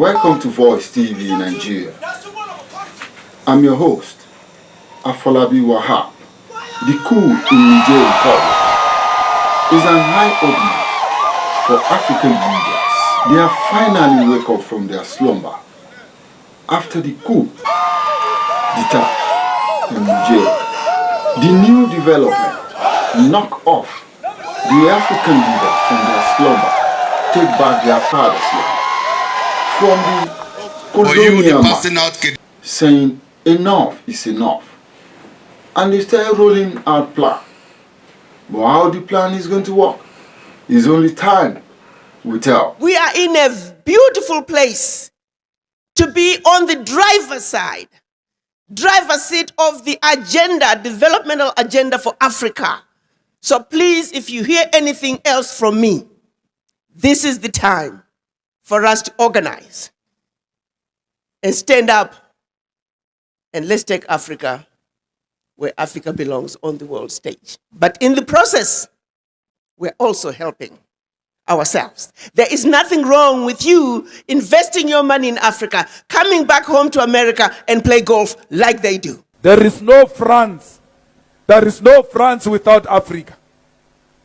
Welcome to Voicetv Nigeria. I'm your host, Afolabi Wahab. The coup in Niger Republic is an eye-opener for African leaders. They have finally woke up from their slumber after the coup d'etat in Niger. The new development knock off the African leaders from their slumber, take back their father's land from the colonial master, saying enough is enough. And they started rolling out plan. But how the plan is going to work is only time will tell. We are in a beautiful place to be on the driver's seat of the agenda, developmental agenda for Africa. So please, if you hear anything else from me, this is the time for us to organize and stand up, and let's take Africa where Africa belongs on the world stage. But in the process, we're also helping ourselves. There is nothing wrong with you investing your money in Africa, coming back home to America and play golf like they do. There is no France. There is no France without Africa.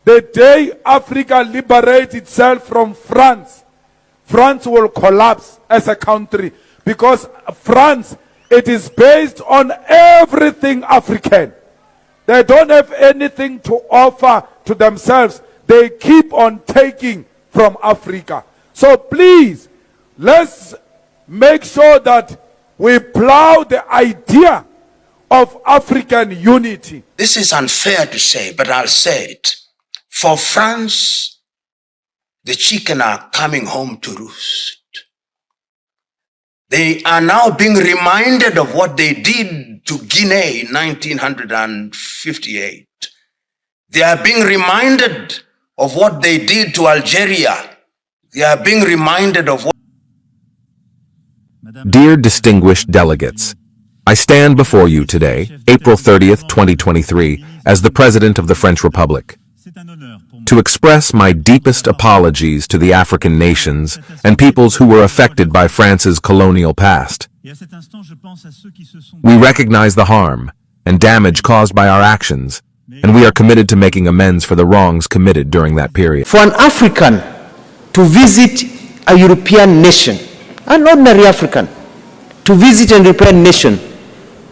The day Africa liberates itself from France, France will collapse as a country, because France, it is based on everything African. They don't have anything to offer to themselves. They keep on taking from Africa. So please, let's make sure that we plow the idea of African unity. This is unfair to say, but I'll say it. For France, the chicken are coming home to roost. They are now being reminded of what they did to Guinea in 1958. They are being reminded of what they did to Algeria. They are being reminded of what... Dear distinguished delegates, I stand before you today, April 30th, 2023, as the President of the French Republic, to express my deepest apologies to the African nations and peoples who were affected by France's colonial past. We recognize the harm and damage caused by our actions, and we are committed to making amends for the wrongs committed during that period. For an African to visit a European nation, an ordinary African, to visit a European nation,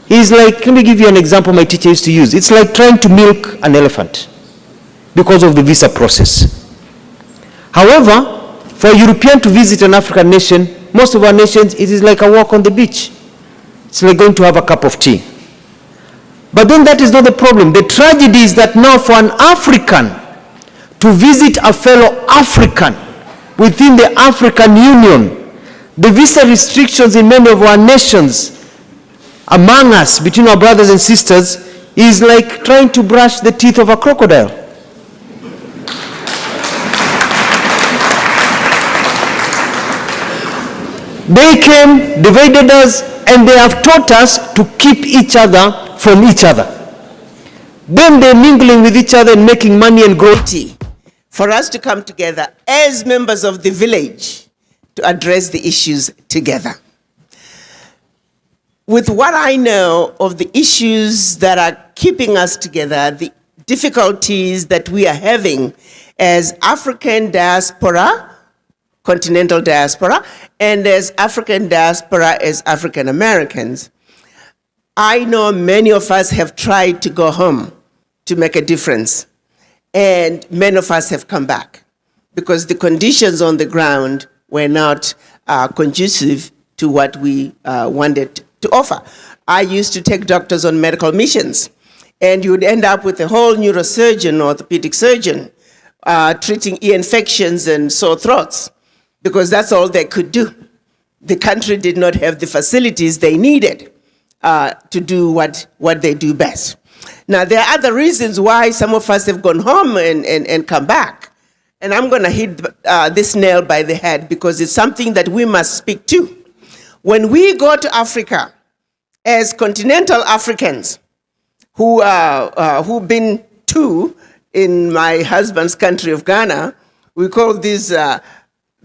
is like, let me give you an example my teacher used to use. It's like trying to milk an elephant, because of the visa process. However, for a European to visit an African nation, most of our nations, it is like a walk on the beach. It's like going to have a cup of tea. But then that is not the problem. The tragedy is that now for an African to visit a fellow African within the African Union, the visa restrictions in many of our nations, among us, between our brothers and sisters, is like trying to brush the teeth of a crocodile. They came, divided us, and they have taught us to keep each other from each other. Then they're mingling with each other and making money and growth. For us to come together as members of the village to address the issues together. With what I know of the issues that are keeping us together, the difficulties that we are having as African diaspora, continental diaspora, and as African diaspora as African Americans, I know many of us have tried to go home to make a difference, and many of us have come back because the conditions on the ground were not conducive to what we wanted to offer. I used to take doctors on medical missions, and you would end up with a whole neurosurgeon, orthopedic surgeon, treating ear infections and sore throats, because that's all they could do. The country did not have the facilities they needed to do what they do best. Now, there are other reasons why some of us have gone home and come back. And I'm going to hit this nail by the head because it's something that we must speak to. When we go to Africa as continental Africans who've been to in my husband's country of Ghana, we call these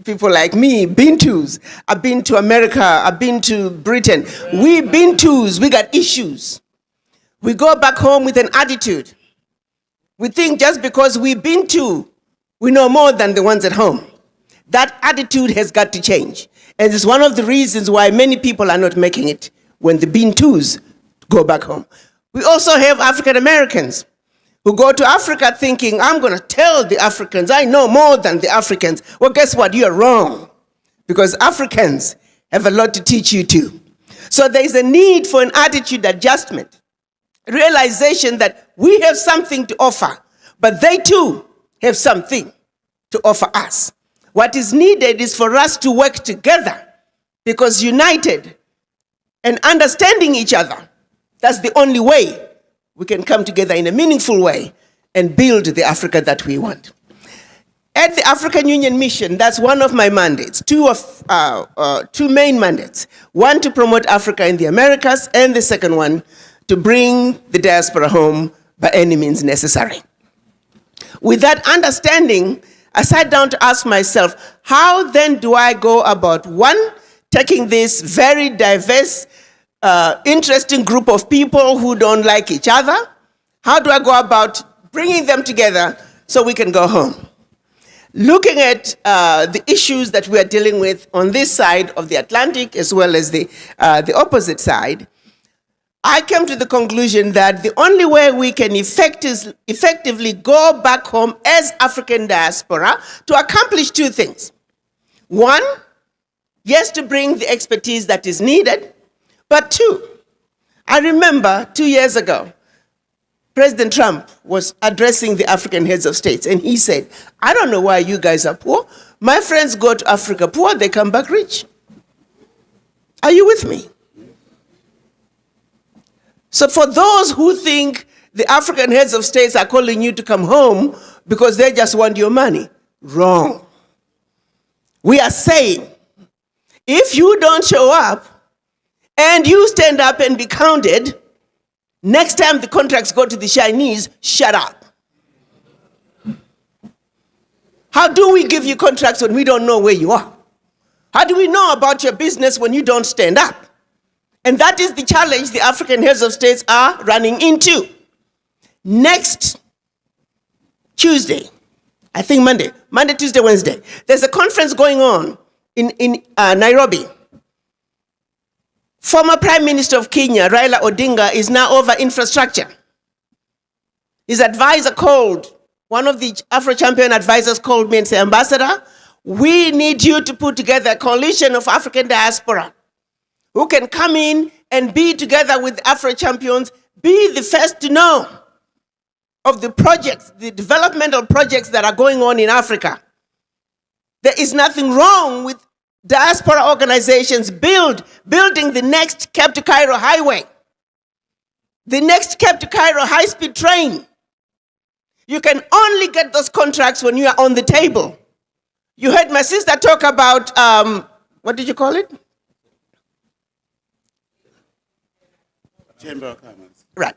people like me, Bintus. I've been to America, I've been to Britain. We Bintus, we got issues. We go back home with an attitude. We think just because we've been to, we know more than the ones at home. That attitude has got to change. And it's one of the reasons why many people are not making it when the Bintus go back home. We also have African Americans who go to Africa thinking, I'm going to tell the Africans, I know more than the Africans. Well, guess what? You're wrong. Because Africans have a lot to teach you too. So there's a need for an attitude adjustment. Realization that we have something to offer, but they too have something to offer us. What is needed is for us to work together, because united and understanding each other, that's the only way we can come together in a meaningful way and build the Africa that we want. At the African Union Mission, that's one of my mandates, two main mandates. One, to promote Africa in the Americas, and the second one, to bring the diaspora home by any means necessary. With that understanding, I sat down to ask myself, how then do I go about, one, taking this very diverse, interesting group of people who don't like each other? How do I go about bringing them together so we can go home? Looking at the issues that we are dealing with on this side of the Atlantic as well as the opposite side, I came to the conclusion that the only way we can effectively go back home as African diaspora to accomplish two things. One, yes, to bring the expertise that is needed, but two, I remember 2 years ago, President Trump was addressing the African heads of states, and he said, I don't know why you guys are poor. My friends go to Africa poor, they come back rich. Are you with me? So for those who think the African heads of states are calling you to come home because they just want your money, wrong. We are saying, if you don't show up and you stand up and be counted, next time the contracts go to the Chinese, shut up. How do we give you contracts when we don't know where you are? How do we know about your business when you don't stand up? And that is the challenge the African heads of states are running into. Next Tuesday, I think Monday, Tuesday, Wednesday, there's a conference going on in Nairobi. Former Prime Minister of Kenya, Raila Odinga, is now over infrastructure. His advisor one of the Afro-Champion advisors called me and said, Ambassador, we need you to put together a coalition of African diaspora who can come in and be together with Afro-Champions, be the first to know of the projects, the developmental projects that are going on in Africa. There is nothing wrong with diaspora organizations building the next Cape to Cairo highway, the next Cape to Cairo high-speed train. You can only get those contracts when you are on the table. You heard my sister talk about, what did you call it? Chamber of Commerce. Right.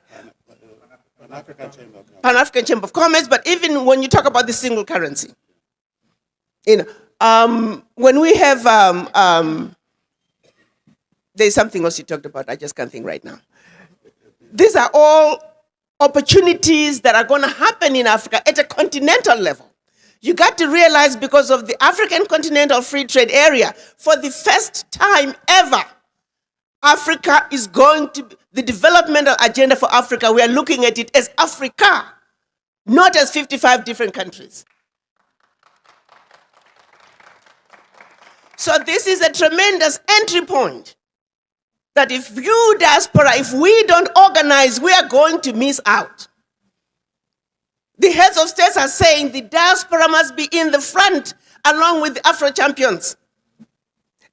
Pan-African Chamber of Commerce. Pan-African Chamber of Commerce, but even when you talk about the single currency, when we have, there's something else you talked about, I just can't think right now. These are all opportunities that are going to happen in Africa at a continental level. You got to realize, because of the African Continental Free Trade Area, for the first time ever, Africa is going to, the developmental agenda for Africa, we are looking at it as Africa, not as 55 different countries. So this is a tremendous entry point, that if you diaspora, if we don't organize, we are going to miss out. The heads of states are saying the diaspora must be in the front along with the Afro-champions.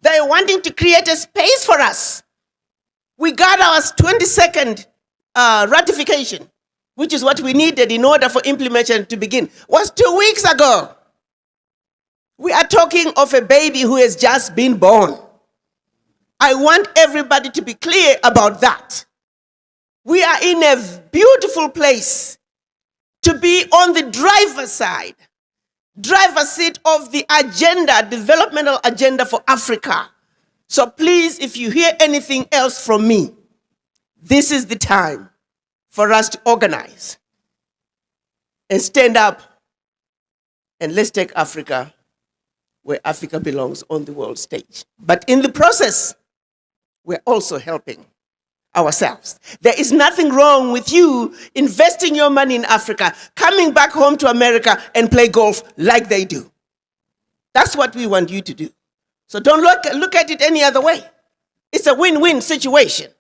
They are wanting to create a space for us. We got our 22nd ratification, which is what we needed in order for implementation to begin, was 2 weeks ago. We are talking of a baby who has just been born. I want everybody to be clear about that. We are in a beautiful place to be on the driver's side, driver's seat of the agenda, developmental agenda for Africa. So please, if you hear anything else from me, this is the time for us to organize and stand up, and let's take Africa where Africa belongs on the world stage. But in the process, we're also helping ourselves. There is nothing wrong with you investing your money in Africa, coming back home to America and play golf like they do. That's what we want you to do. So don't look at it any other way. It's a win-win situation.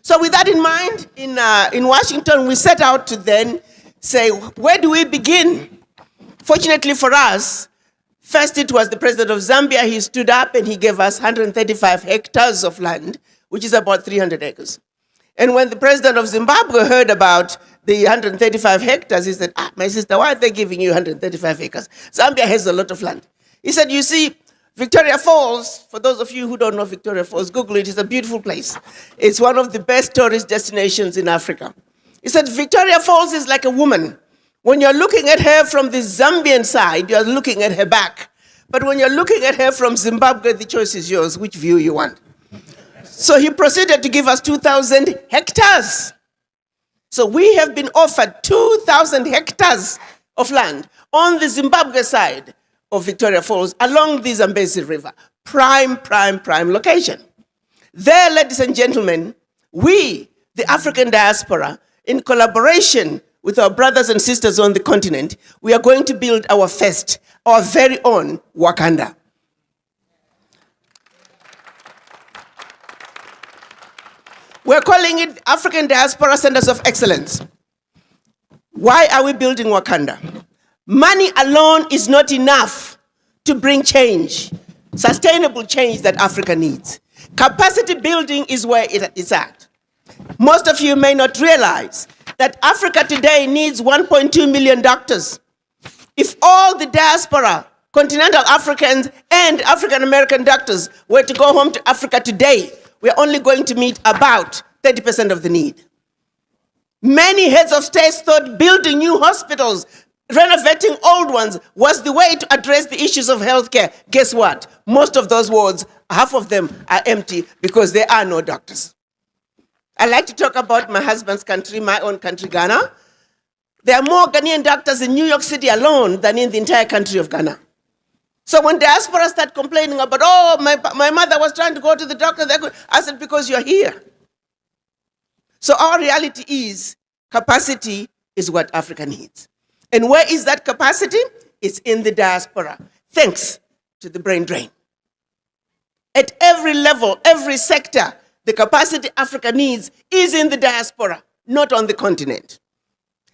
So with that in mind, in Washington, we set out to then say, where do we begin? Fortunately for us, first it was the president of Zambia. He stood up and he gave us 135 hectares of land, which is about 300 acres. And when the president of Zimbabwe heard about the 135 hectares, he said, my sister, why are they giving you 135 acres? Zambia has a lot of land. He said, you see, Victoria Falls, for those of you who don't know Victoria Falls, Google it, it's a beautiful place. It's one of the best tourist destinations in Africa. He said, Victoria Falls is like a woman. When you're looking at her from the Zambian side, you're looking at her back. But when you're looking at her from Zimbabwe, the choice is yours, which view you want. So he proceeded to give us 2,000 hectares. So we have been offered 2,000 hectares of land on the Zimbabwe side of Victoria Falls along the Zambezi River. Prime location. There, ladies and gentlemen, we, the African diaspora, in collaboration with our brothers and sisters on the continent, we are going to build our very own Wakanda. We're calling it African Diaspora Centers of Excellence. Why are we building Wakanda? Money alone is not enough to bring change, sustainable change that Africa needs. Capacity building is where it is at. Most of you may not realize that Africa today needs 1.2 million doctors. If all the diaspora, continental Africans and African American doctors were to go home to Africa today, we're only going to meet about 30% of the need. Many heads of states thought building new hospitals, renovating old ones was the way to address the issues of healthcare. Guess what? Most of those wards, half of them are empty because there are no doctors. I like to talk about my husband's country, my own country, Ghana. There are more Ghanaian doctors in New York City alone than in the entire country of Ghana. So when diaspora start complaining about, oh, my mother was trying to go to the doctor, I said, because you're here. So our reality is capacity is what Africa needs. And where is that capacity? It's in the diaspora, thanks to the brain drain. At every level, every sector, the capacity Africa needs is in the diaspora, not on the continent.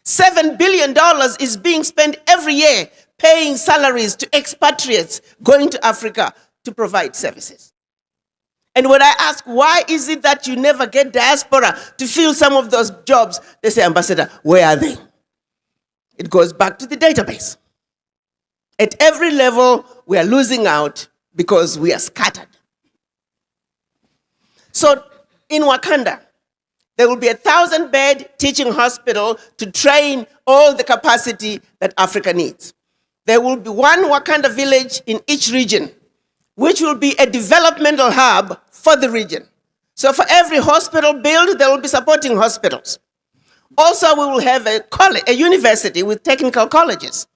$7 billion is being spent every year paying salaries to expatriates going to Africa to provide services. And when I ask, why is it that you never get diaspora to fill some of those jobs? They say, Ambassador, where are they? It goes back to the database. At every level, we are losing out because we are scattered. So in Wakanda, there will be a 1,000-bed teaching hospital to train all the capacity that Africa needs. There will be one Wakanda village in each region, which will be a developmental hub for the region. So for every hospital built, there will be supporting hospitals. Also, we will have a university with technical colleges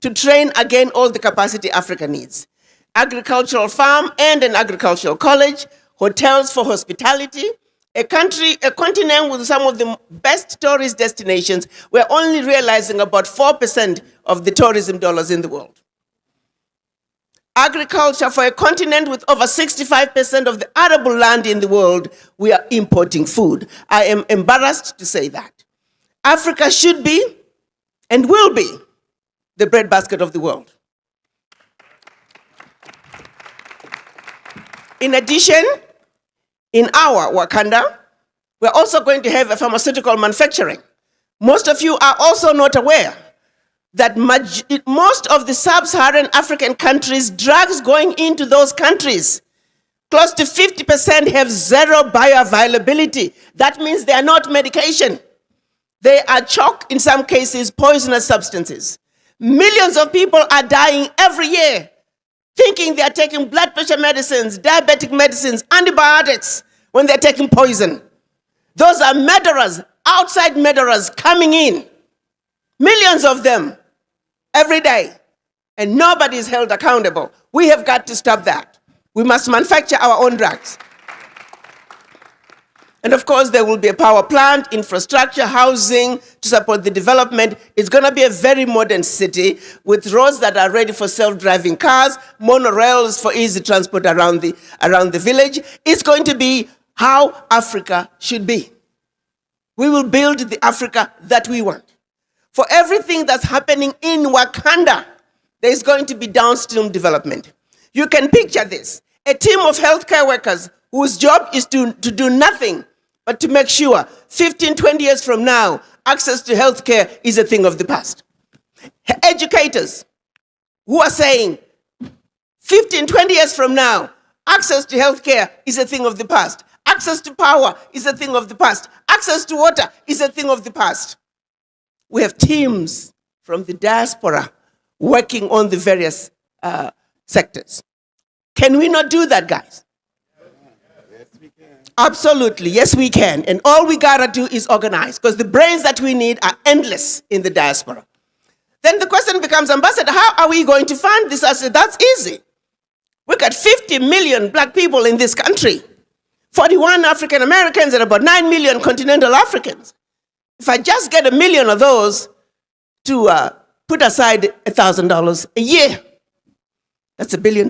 to train again all the capacity Africa needs. Agricultural farm and an agricultural college, hotels for hospitality, a continent with some of the best tourist destinations. We're only realizing about 4% of the tourism dollars in the world. Agriculture for a continent with over 65% of the arable land in the world, we are importing food. I am embarrassed to say that. Africa should be and will be the breadbasket of the world. In addition, in our Wakanda, we're also going to have a pharmaceutical manufacturing. Most of you are also not aware that most of the sub-Saharan African countries, drugs going into those countries, close to 50% have zero bioavailability. That means they are not medication. They are chalk, in some cases, poisonous substances. Millions of people are dying every year, thinking they are taking blood pressure medicines, diabetic medicines, antibiotics, when they're taking poison. Those are murderers, outside murderers coming in. Millions of them every day. And nobody is held accountable. We have got to stop that. We must manufacture our own drugs. And of course, there will be a power plant, infrastructure, housing to support the development. It's going to be a very modern city with roads that are ready for self-driving cars, monorails for easy transport around the village. It's going to be how Africa should be. We will build the Africa that we want. For everything that's happening in Wakanda, there's going to be downstream development. You can picture this. A team of healthcare workers whose job is to do nothing but to make sure 15, 20 years from now, access to healthcare is a thing of the past. Educators who are saying 15, 20 years from now, access to healthcare is a thing of the past. Access to power is a thing of the past. Access to water is a thing of the past. We have teams from the diaspora working on the various sectors. Can we not do that, guys? Yes, we can. Absolutely, yes we can. And all we gotta do is organize, because the brains that we need are endless in the diaspora. Then the question becomes, Ambassador, how are we going to fund this? I said, that's easy. We got 50 million black people in this country, 41 African Americans and about 9 million continental Africans. If I just get 1 million of those to put aside $1,000 a year, that's $1 billion.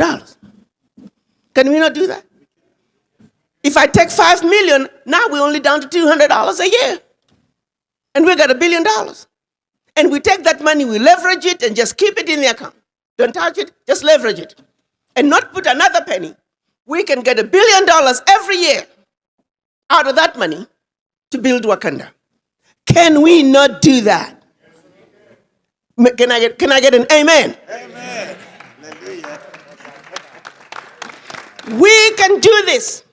Can we not do that? If I take 5 million, now we're only down to $200 a year. And we got $1 billion. And we take that money, we leverage it and just keep it in the account. Don't touch it, just leverage it. And not put another penny. We can get $1 billion every year out of that money to build Wakanda. Can we not do that? Can I get an amen? Amen. Hallelujah. We can do this.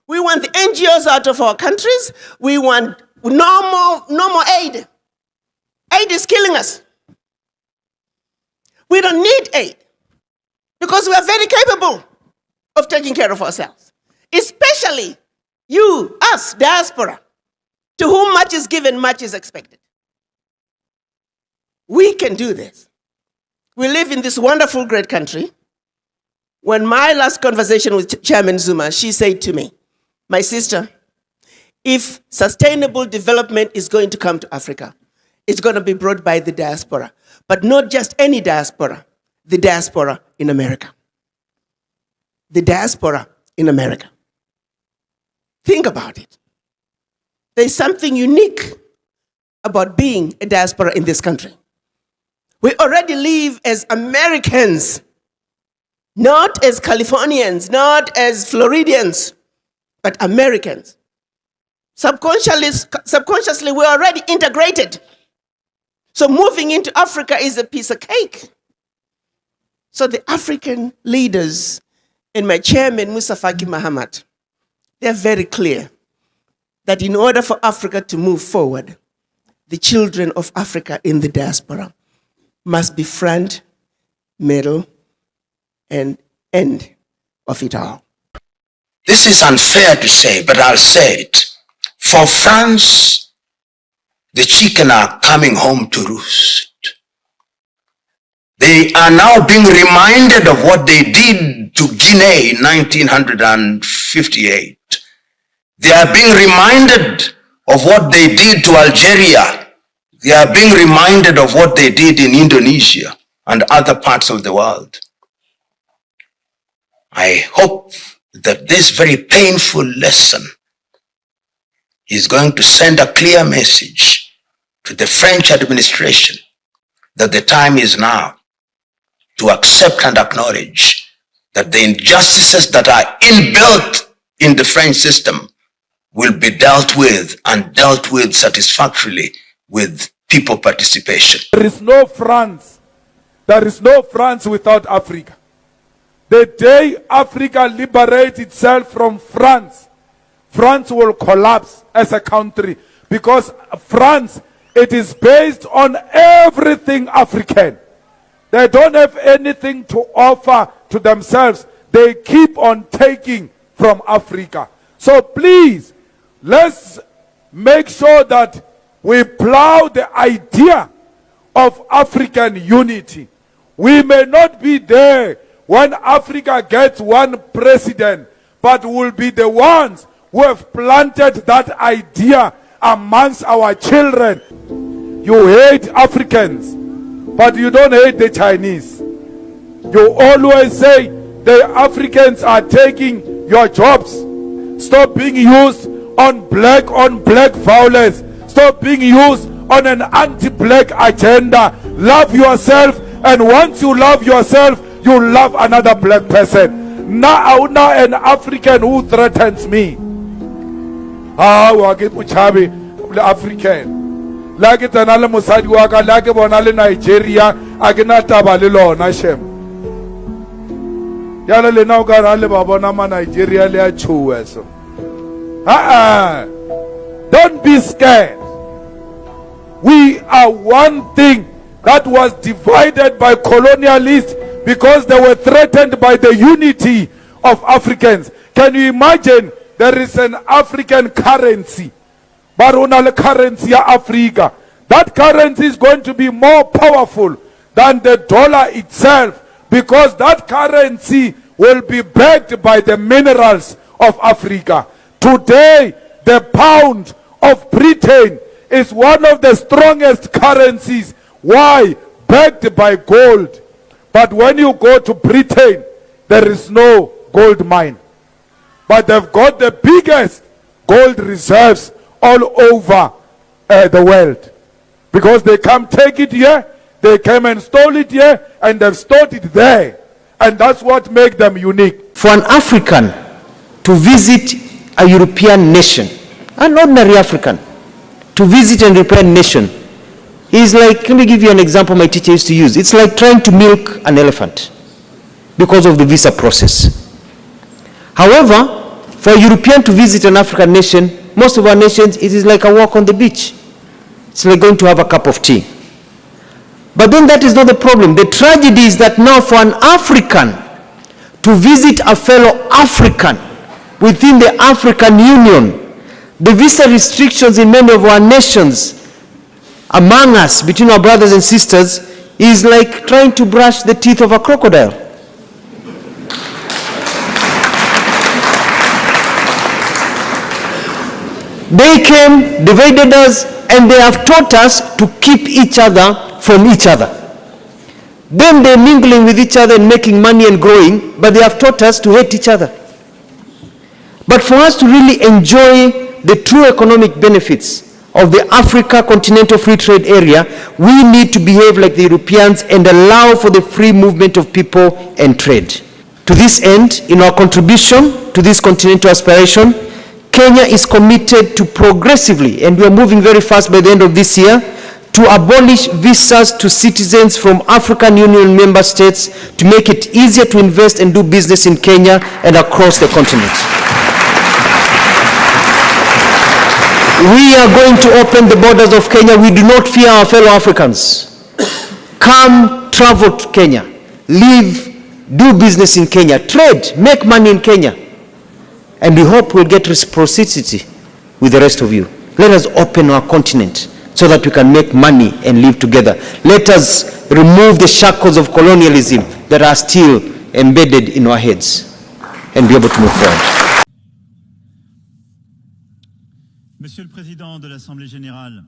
We want the NGOs out of our countries. We want no more aid. Aid is killing us. We don't need aid because we are very capable of taking care of ourselves. Especially you, us, diaspora, to whom much is given, much is expected. We can do this. We live in this wonderful, great country. When my last conversation with Chairman Zuma, she said to me, my sister, if sustainable development is going to come to Africa, it's going to be brought by the diaspora. But not just any diaspora, the diaspora in America. The diaspora in America. Think about it. There's something unique about being a diaspora in this country. We already live as Americans, not as Californians, not as Floridians, but Americans. Subconsciously, we're already integrated. So moving into Africa is a piece of cake. So the African leaders and my chairman, Musa Faki Mahamat, they're very clear that in order for Africa to move forward, the children of Africa in the diaspora must be front, middle, and end of it all. This is unfair to say, but I'll say it. For France, the chicken are coming home to roost. They are now being reminded of what they did to Guinea in 1958. They are being reminded of what they did to Algeria. They are being reminded of what they did in Indonesia and other parts of the world. I hope that this very painful lesson is going to send a clear message to the French administration that the time is now to accept and acknowledge that the injustices that are inbuilt in the French system will be dealt with and dealt with satisfactorily with people participation. There is no France. There is no France without Africa. The day Africa liberates itself from France, France will collapse as a country because France it is based on everything African. They don't have anything to offer to themselves. They keep on taking from Africa. So please, let's make sure that we plow the idea of African unity. We may not be there when Africa gets one president, but we'll be the ones who have planted that idea amongst our children. You hate Africans, but you don't hate the Chinese. You always say the Africans are taking your jobs. Stop being used on black violence. Stop being used on an anti-black agenda. Love yourself, and once you love yourself, you love another black person. Now an African who threatens me. African. Like it anale musadi waka, like bonale Nigeria, agena tabale lona shem. Yala le na ukara le babona ma Nigeria le achuwe so. Don't be scared. We are one thing that was divided by colonialists because they were threatened by the unity of Africans. Can you imagine there is an African currency? Barunal currency ya Africa. That currency is going to be more powerful than the dollar itself because that currency will be backed by the minerals of Africa. Today, the pound of Britain is one of the strongest currencies. Why? Backed by gold. But when you go to Britain, there is no gold mine. But they've got the biggest gold reserves all over the world. Because they come take it here, they came and stole it here, and they've stored it there. And that's what makes them unique. For an African to visit a European nation, an ordinary African, to visit a European nation, is like, let me give you an example my teacher used to use. It's like trying to milk an elephant because of the visa process. However, for a European to visit an African nation, most of our nations, it is like a walk on the beach. It's like going to have a cup of tea. But then that is not the problem. The tragedy is that now for an African to visit a fellow African within the African Union, the visa restrictions in many of our nations, among us, between our brothers and sisters, is like trying to brush the teeth of a crocodile. They came, divided us, and they have taught us to keep each other from each other. Then they're mingling with each other and making money and growing, but they have taught us to hate each other. But for us to really enjoy the true economic benefits of the Africa Continental Free Trade Area, we need to behave like the Europeans and allow for the free movement of people and trade. To this end, in our contribution to this continental aspiration, Kenya is committed to progressively, and we are moving very fast by the end of this year, to abolish visas to citizens from African Union member states to make it easier to invest and do business in Kenya and across the continent. We are going to open the borders of Kenya. We do not fear our fellow Africans. Come, travel to Kenya. Live, do business in Kenya. Trade, make money in Kenya. And we hope we'll get reciprocity with the rest of you. Let us open our continent so that we can make money and live together. Let us remove the shackles of colonialism that are still embedded in our heads and be able to move forward. Monsieur le Président de l'Assemblée Générale,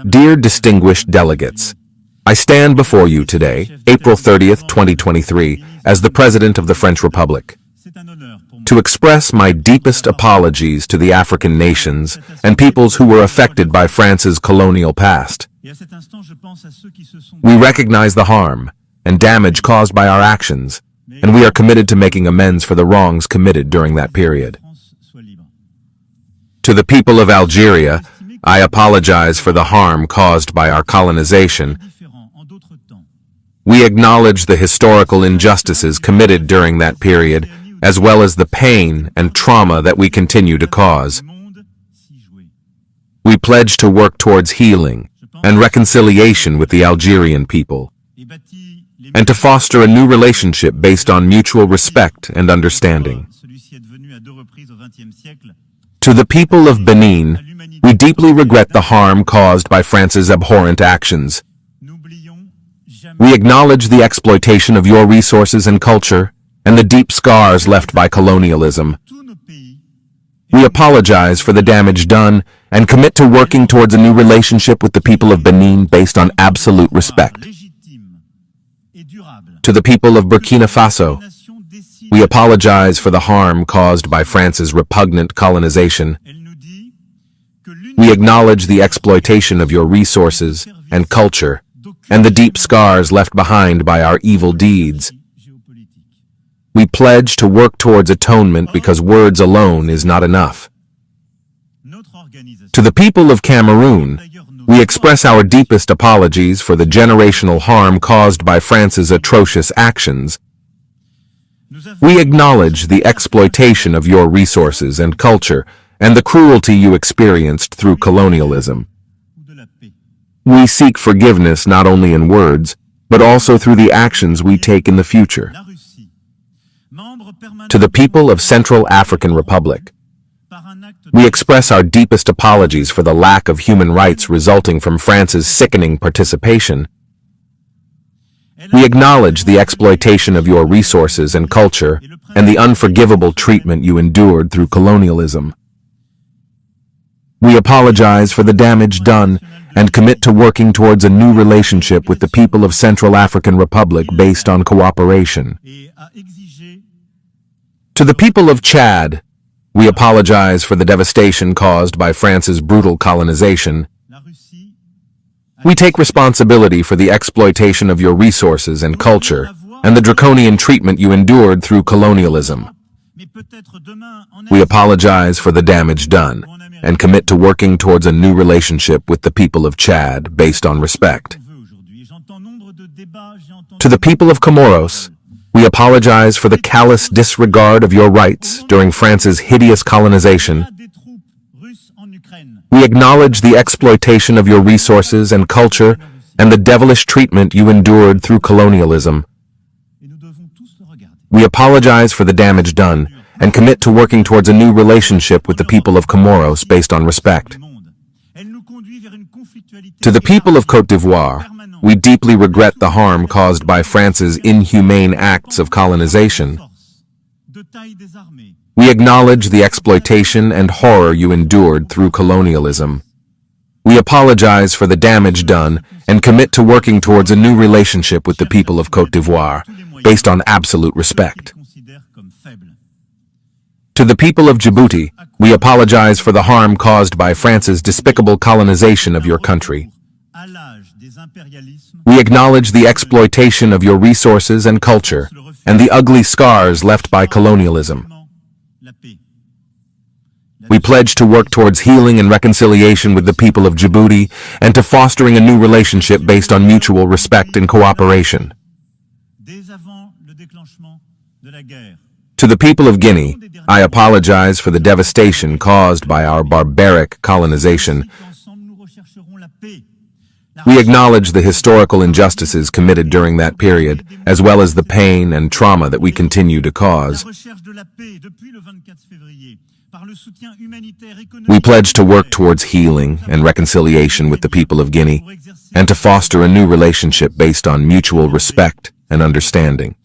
Dear distinguished delegates, I stand before you today, April 30th, 2023, as the President of the French Republic, to express my deepest apologies to the African nations and peoples who were affected by France's colonial past. We recognize the harm and damage caused by our actions, and we are committed to making amends for the wrongs committed during that period. To the people of Algeria, I apologize for the harm caused by our colonization. We acknowledge the historical injustices committed during that period, as well as the pain and trauma that we continue to cause. We pledge to work towards healing and reconciliation with the Algerian people, and to foster a new relationship based on mutual respect and understanding. To the people of Benin, we deeply regret the harm caused by France's abhorrent actions. We acknowledge the exploitation of your resources and culture and the deep scars left by colonialism. We apologize for the damage done and commit to working towards a new relationship with the people of Benin based on absolute respect. To the people of Burkina Faso, we apologize for the harm caused by France's repugnant colonization. We acknowledge the exploitation of your resources and culture and the deep scars left behind by our evil deeds. We pledge to work towards atonement because words alone is not enough. To the people of Cameroon, we express our deepest apologies for the generational harm caused by France's atrocious actions. We acknowledge the exploitation of your resources and culture and the cruelty you experienced through colonialism. We seek forgiveness not only in words, but also through the actions we take in the future. To the people of Central African Republic, we express our deepest apologies for the lack of human rights resulting from France's sickening participation. We acknowledge the exploitation of your resources and culture and the unforgivable treatment you endured through colonialism. We apologize for the damage done and commit to working towards a new relationship with the people of Central African Republic based on cooperation. To the people of Chad, we apologize for the devastation caused by France's brutal colonization. We take responsibility for the exploitation of your resources and culture and the draconian treatment you endured through colonialism. We apologize for the damage done and commit to working towards a new relationship with the people of Chad based on respect. To the people of Comoros, we apologize for the callous disregard of your rights during France's hideous colonization. We acknowledge the exploitation of your resources and culture and the devilish treatment you endured through colonialism. We apologize for the damage done and commit to working towards a new relationship with the people of Comoros based on respect. To the people of Côte d'Ivoire, we deeply regret the harm caused by France's inhumane acts of colonization. We acknowledge the exploitation and horror you endured through colonialism. We apologize for the damage done and commit to working towards a new relationship with the people of Côte d'Ivoire based on absolute respect. To the people of Djibouti, we apologize for the harm caused by France's despicable colonization of your country. We acknowledge the exploitation of your resources and culture and the ugly scars left by colonialism. We pledge to work towards healing and reconciliation with the people of Djibouti and to fostering a new relationship based on mutual respect and cooperation. To the people of Guinea, I apologize for the devastation caused by our barbaric colonization. We acknowledge the historical injustices committed during that period, as well as the pain and trauma that we continue to cause. We pledge to work towards healing and reconciliation with the people of Guinea, and to foster a new relationship based on mutual respect and understanding.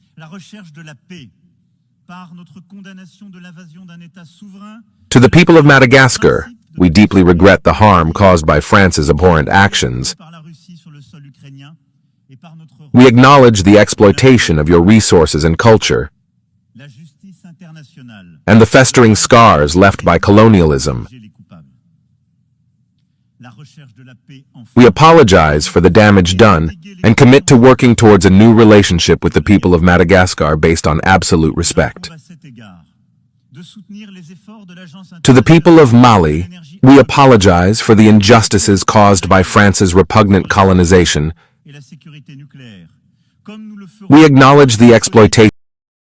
To the people of Madagascar, we deeply regret the harm caused by France's abhorrent actions. We acknowledge the exploitation of your resources and culture and the festering scars left by colonialism. We apologize for the damage done and commit to working towards a new relationship with the people of Madagascar based on absolute respect. To the people of Mali, we apologize for the injustices caused by France's repugnant colonization. We acknowledge the exploitation